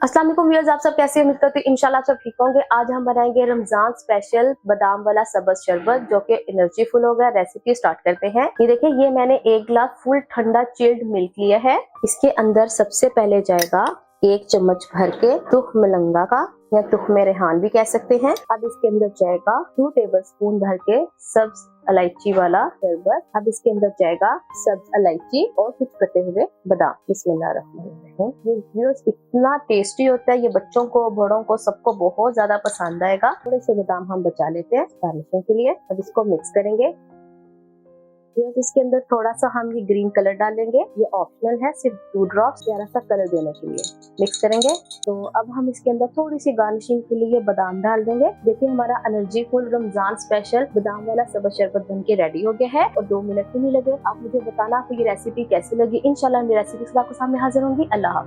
अस्सलाम वालेकुम व्यूअर्स, आप सब कैसे? उम्मीद करती हूँ इंशाल्लाह आप सब ठीक होंगे। आज हम बनाएंगे रमजान स्पेशल बादाम वाला सब्ज शरबत जो कि एनर्जी फुल होगा। रेसिपी स्टार्ट करते हैं। ये देखिए, ये मैंने 1 गिलास फुल ठंडा चिल्ड मिल्क लिया है। इसके अंदर सबसे पहले जाएगा 1 चम्मच भर के तुख मलंगा का या तुख्मे रेहान भी कह सकते हैं। अब इसके अंदर जाएगा 2 टेबलस्पून भर के सब्ज इलायची वाला शरबत। अब इसके अंदर जाएगा सब्ज इलायची और कुछ कटे हुए बादाम। बिस्मिल्लाहिर्रहमानिर्रहीम। ये व्यूअर्स इतना टेस्टी होता है, ये बच्चों को बड़ों को सबको बहुत ज्यादा पसंद आएगा। थोड़े से बादाम हम बचा लेते हैं गार्निशिंग के लिए। अब इसको मिक्स करेंगे। इसके अंदर थोड़ा सा हम ये ग्रीन कलर डालेंगे, ये ऑप्शनल है, सिर्फ 2 ड्रॉप्स प्यारा सा कलर देने के लिए मिक्स करेंगे। तो अब हम इसके अंदर थोड़ी सी गार्निशिंग के लिए बादाम डाल देंगे। देखिए, हमारा एनर्जी फुल रमजान स्पेशल बादाम वाला सब्ज शरबत बन के रेडी हो गया है और 2 मिनट भी नहीं लगे। आप मुझे बताना आपको ये रेसिपी कैसी लगी। इंशाल्लाह मेरी रेसिपी आपको सामने हाजिर होंगी। अल्लाह हाफ़िज़।